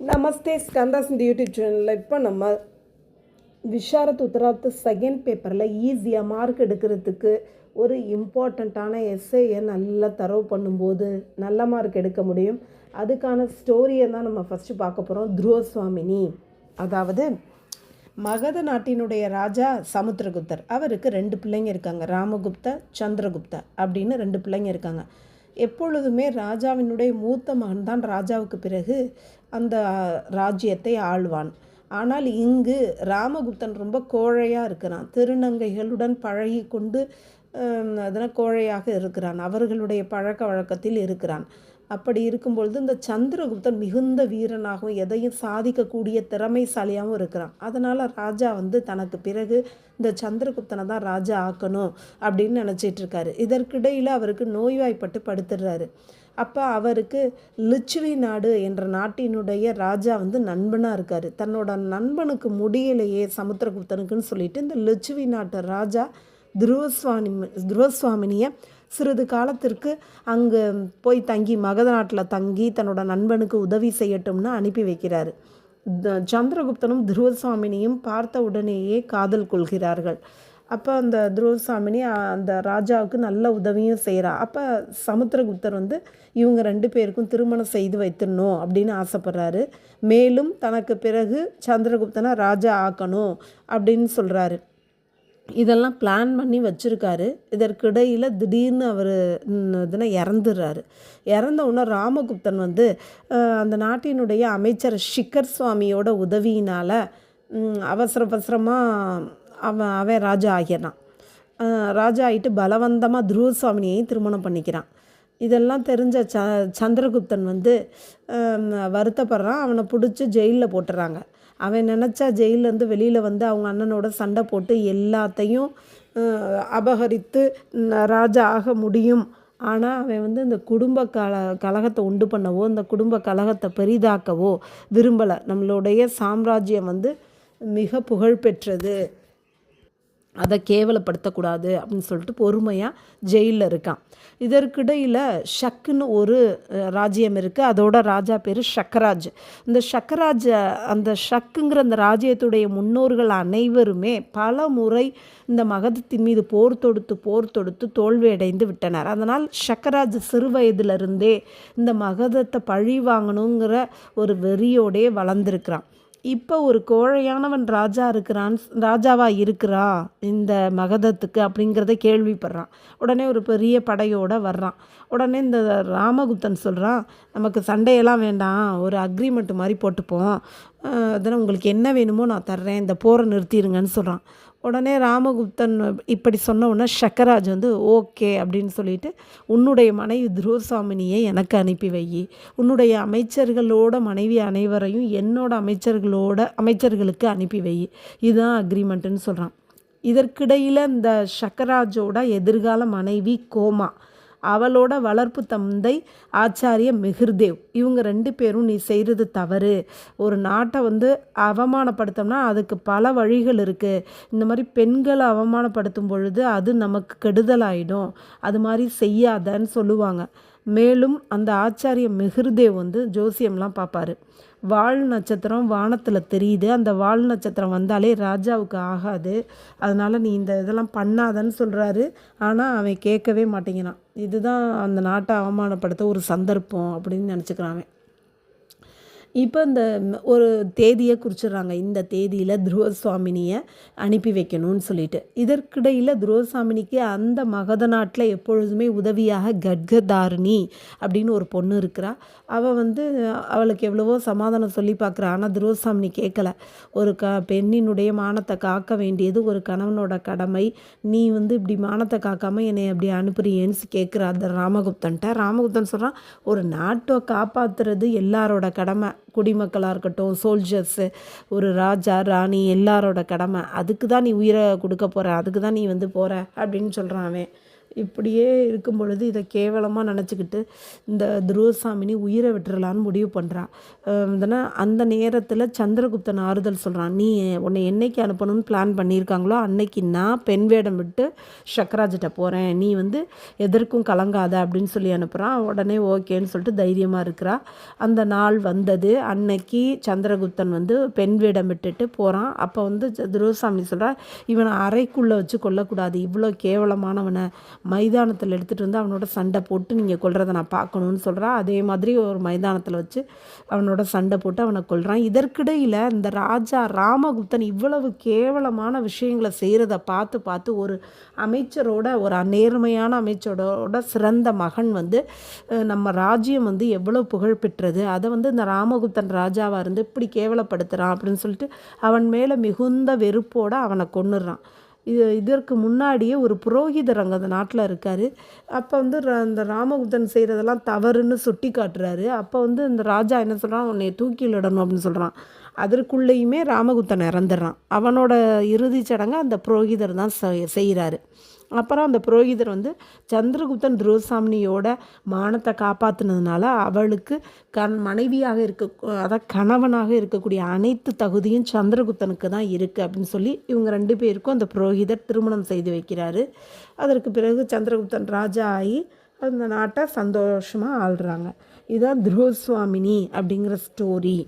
நமஸ்தே ஸ்கந்தாஸ் இந்த யூடியூப் சேனலில் இப்போ நம்ம விஷாரத் உத்தராத் செகண்ட் பேப்பரில் ஈஸியாக மார்க் எடுக்கிறதுக்கு ஒரு இம்பார்ட்டண்ட்டான எஸ்ஏயை நல்லா தரவு பண்ணும்போது நல்ல மார்க் எடுக்க முடியும். அதுக்கான ஸ்டோரியை தான் நம்ம ஃபஸ்ட்டு பார்க்க போகிறோம். துருவசுவாமினி, அதாவது மகத நாட்டினுடைய ராஜா சமுத்திரகுப்தர். அவருக்கு 2 பிள்ளைங்க இருக்காங்க, ராமகுப்த சந்திரகுப்த அப்படின்னு 2 பிள்ளைங்க இருக்காங்க. எப்பொழுதுமே ராஜாவினுடைய மூத்த மகன் தான் ராஜாவுக்கு பிறகு அந்த ராஜ்யத்தை ஆள்வான். ஆனால் இங்கு ராமகுப்தன் ரொம்ப கோழையாக இருக்கிறான். திருநங்கைகளுடன் பழகி கொண்டு அதனால் கோழையாக இருக்கிறான். அவர்களுடைய பழக்க வழக்கத்தில் இருக்கிறான். அப்படி இருக்கும்பொழுது இந்த சந்திரகுப்தன் மிகுந்த வீரனாகவும் எதையும் சாதிக்கக்கூடிய திறமைசாலியாகவும் இருக்கிறான். அதனால் ராஜா தனக்கு பிறகு இந்த சந்திரகுப்தனை தான் ராஜா ஆக்கணும் அப்படின்னு நினச்சிட்டு இருக்காரு. இதற்கிடையில் அவருக்கு நோய்வாய்ப்பட்டு படுத்துடுறாரு. அப்போ அவருக்கு லிச்சுவி நாடு என்ற நாட்டினுடைய ராஜா நண்பனாக இருக்கார். தன்னோட நண்பனுக்கு முடியலையே சமுத்திரகுப்தனுக்குன்னு சொல்லிட்டு இந்த லிச்சுவி நாட்டு ராஜா துருவசுவாமினியை சிறிது காலத்திற்கு அங்கே போய் தங்கி மகத நாட்டில் தங்கி தன்னோட நண்பனுக்கு உதவி செய்யட்டும்னு அனுப்பி வைக்கிறாரு. சந்திரகுப்தனும் துருவசுவாமினியும் பார்த்த உடனேயே காதல் கொள்கிறார்கள். அப்போ அந்த துருவசுவாமினி அந்த ராஜாவுக்கு நல்ல உதவியும் செய்கிறா. அப்போ சமுத்திரகுப்தர் இவங்க 2 பேருக்கும் திருமணம் செய்து வைத்திடணும் அப்படின்னு ஆசைப்படுறாரு. மேலும் தனக்கு பிறகு சந்திரகுப்தனை ராஜா ஆக்கணும் அப்படின்னு சொல்கிறாரு. இதெல்லாம் பிளான் பண்ணி வச்சுருக்காரு. இதற்கிடையில் திடீர்னு அவர் இறந்துடுறாரு. இறந்த உடனே ராமகுப்தன் அந்த நாட்டினுடைய அமைச்சர் ஷிக்கர் சுவாமியோட உதவியினால் அவசரமாக அவன் ராஜா ஆகிறான். ராஜா ஆகிட்டு பலவந்தமாக துருவசுவாமினியையும் திருமணம் பண்ணிக்கிறான். இதெல்லாம் தெரிஞ்ச சந்திரகுப்தன் வருத்தப்படுறான். அவனை பிடிச்சி ஜெயிலில் போட்டுறாங்க. அவன் நினச்சா ஜெயிலேருந்து வெளியில் அவங்க அண்ணனோட சண்டை போட்டு எல்லாத்தையும் அபகரித்து ராஜா ஆக முடியும். ஆனால் அவன் இந்த குடும்ப கலகத்தை உண்டு பண்ணவோ இந்த குடும்ப கலகத்தை பெரிதாக்கவோ விரும்பலை. நம்மளுடைய சாம்ராஜ்யம் மிக புகழ்பெற்றது, அதை கேவலப்படுத்தக்கூடாது அப்படின்னு சொல்லிட்டு பொறுமையாக ஜெயிலில் இருக்கான். இதற்கிடையில் ஷக்குன்னு ஒரு ராஜ்யம் இருக்குது. அதோட ராஜா பேர் ஷக்கராஜ். இந்த ஷக்கராஜ், அந்த ஷக்குங்கிற அந்த ராஜ்யத்துடைய முன்னோர்கள் அனைவருமே பல முறை இந்த மகதத்தின் மீது போர் தொடுத்து தோல்வியடைந்து விட்டனர். அதனால் ஷக்கராஜ் சிறு வயதிலிருந்தே இந்த மகதத்தை பழி வாங்கணுங்கிற ஒரு வெறியோடே வளர்ந்துருக்கிறான். இப்போ ஒரு கோழையானவன் ராஜாவாக இருக்கிறா இந்த மகதத்துக்கு அப்படிங்கிறத கேள்விப்படுறான். உடனே ஒரு பெரிய படையோடு வர்றான். உடனே இந்த ராமகுப்தன் சொல்கிறான், நமக்கு சண்டையெல்லாம் வேண்டாம், ஒரு அக்ரிமெண்ட் மாதிரி போட்டுப்போம், அதனால் உங்களுக்கு என்ன வேணுமோ நான் தர்றேன், இந்த போரை நிறுத்திடுங்கன்னு சொல்கிறான். உடனே ராமகுப்தன் இப்படி சொன்ன உடனே ஷக்கராஜ் ஓகே அப்படின்னு சொல்லிட்டு, உன்னுடைய மனைவி துருவசுவாமினியை எனக்கு அனுப்பி வை, உன்னுடைய அமைச்சர்களோட மனைவி அனைவரையும் என்னோட அமைச்சர்களுக்கு அனுப்பி வை, இதுதான் அக்ரிமெண்ட்டுன்னு சொல்கிறான். இதற்கிடையில் இந்த ஷக்கராஜோட எதிர்கால மனைவி கோமா, அவளோட வளர்ப்பு தந்தை ஆச்சாரிய மிகிர்தேவ், இவங்க 2 பேரும் நீ செய்கிறது தவறு, ஒரு நாட்டை அவமானப்படுத்தோம்னா அதுக்கு பல வழிகள் இருக்குது, இந்த மாதிரி பெண்களை அவமானப்படுத்தும் பொழுது அது நமக்கு கெடுதலாயிடும், அது மாதிரி செய்யாதன்னு சொல்லுவாங்க. மேலும் அந்த ஆச்சாரிய மிகிர்தேவ் ஜோசியம்லாம் பார்ப்பார். வால் நட்சத்திரம் வானத்தில் தெரியுது, அந்த வால் நட்சத்திரம் வந்தாலே ராஜாவுக்கு ஆகாது, அதனால் நீ இந்த இதெல்லாம் பண்ணாதன்னு சொல்கிறாரு. ஆனால் அவன் கேட்கவே மாட்டேங்கிறான். இதுதான் அந்த நாட்டை அவமானப்படுத்த ஒரு சந்தர்ப்பம் அப்படின்னு நினச்சிக்கிறான் அவன். இப்போ இந்த ஒரு தேதியை குறிச்சிடுறாங்க, இந்த தேதியில் துருவசுவாமினியை அனுப்பி வைக்கணும்னு சொல்லிட்டு. இதற்கிடையில் துருவசுவாமினிக்கு அந்த மகத நாட்டில் எப்பொழுதுமே உதவியாக கட்கதாரிணி அப்படின்னு ஒரு பொண்ணு இருக்கிறா. அவள் அவளுக்கு எவ்வளவோ சமாதானம் சொல்லி பார்க்குறா. ஆனால் துருவசுவாமினி கேட்கல. ஒரு பெண்ணினுடைய மானத்தை காக்க வேண்டியது ஒரு கணவனோட கடமை, நீ இப்படி மானத்தை காக்காமல் என்னை அப்படி அனுப்புறியேன்னு கேட்குறா அந்த ராமகுப்தன்ட்ட. ராமகுப்தன் சொல்கிறான், ஒரு நாட்டை காப்பாற்றுறது எல்லாரோட கடமை, குடிமக்களாக இருக்கட்டும், சோல்ஜர்ஸு, ஒரு ராஜா ராணி எல்லாரோட கடமை, அதுக்கு தான் நீ உயிரை கொடுக்க போகிற, அதுக்கு தான் நீ போகிற அப்படின்னு சொல்கிறான் அவன். இப்படியே இருக்கும் பொழுது இதை கேவலமாக நினச்சிக்கிட்டு இந்த துருவசாமினி உயிரை விட்டுறலான்னு முடிவு பண்ணுறான். அந்த நேரத்தில் சந்திரகுப்தன் ஆறுதல் சொல்கிறான், நீ உன்னை என்னைக்கு அனுப்பணும்னு பிளான் பண்ணியிருக்காங்களோ அன்னைக்கு நான் பெண் வேடம் விட்டு சக்கராஜிட்ட போகிறேன், நீ எதற்கும் கலங்காத அப்படின்னு சொல்லி அனுப்புகிறான். உடனே ஓகேன்னு சொல்லிட்டு தைரியமாக இருக்கிறா. அந்த நாள் வந்தது. அன்னைக்கு சந்திரகுப்தன் பெண் வேடம் விட்டுட்டு போகிறான். அப்போ துருவசாமி சொல்கிறா, இவனை அறைக்குள்ளே வச்சு கொல்லக்கூடாது, இவ்வளோ கேவலமானவனை மைதானத்தில் எடுத்துகிட்டு அவனோட சண்டை போட்டு நீங்கள் கொல்றதை நான் பார்க்கணுன்னு சொல்கிறான். அதே மாதிரி ஒரு மைதானத்தில் வச்சு அவனோட சண்டை போட்டு அவனை கொல்றான். இதற்கிடையில் இந்த ராஜா ராமகுப்தன் இவ்வளவு கேவலமான விஷயங்களை செய்கிறத பார்த்து பார்த்து ஒரு அமைச்சரோட, ஒரு நேர்மையான அமைச்சரோட சிறந்த மகன் நம்ம ராஜ்யம் எவ்வளோ புகழ் பெற்றது, அதை இந்த ராமகுப்தன் ராஜாவாக இருந்து இப்படி கேவலப்படுத்துகிறான் அப்படின்னு சொல்லிட்டு அவன் மேலே மிகுந்த வெறுப்போடு அவனை கொன்னுடுறான். இதற்கு முன்னாடியே ஒரு புரோகிதர் அங்கே அந்த நாட்டில் இருக்கார். அப்போ அந்த ராமகுப்தன் செய்கிறதெல்லாம் தவறுன்னு சுட்டி காட்டுறாரு. அப்போ இந்த ராஜா என்ன சொல்கிறான், உன்னை தூக்கிலிடணும் அப்படின்னு சொல்கிறான். அதற்குள்ளேயுமே ராமகுப்தன் இறந்துடுறான். அவனோட இறுதிச் சடங்கை அந்த புரோகிதர் தான் செய்கிறாரு. அப்புறம் அந்த புரோகிதர் சந்திரகுப்தன் துருவசாமினியோட மானத்தை காப்பாற்றினதுனால அவளுக்கு மனைவியாக அதாவது கணவனாக இருக்கக்கூடிய அனைத்து தகுதியும் சந்திரகுப்தனுக்கு தான் இருக்குது அப்படின்னு சொல்லி இவங்க 2 பேருக்கும் அந்த புரோகிதர் திருமணம் செய்து வைக்கிறாரு. அதற்கு பிறகு சந்திரகுப்தன் ராஜா ஆகி அந்த நாட்டை சந்தோஷமாக ஆள்றாங்க. இதுதான் துருவசாமினி அப்படிங்கிற ஸ்டோரி.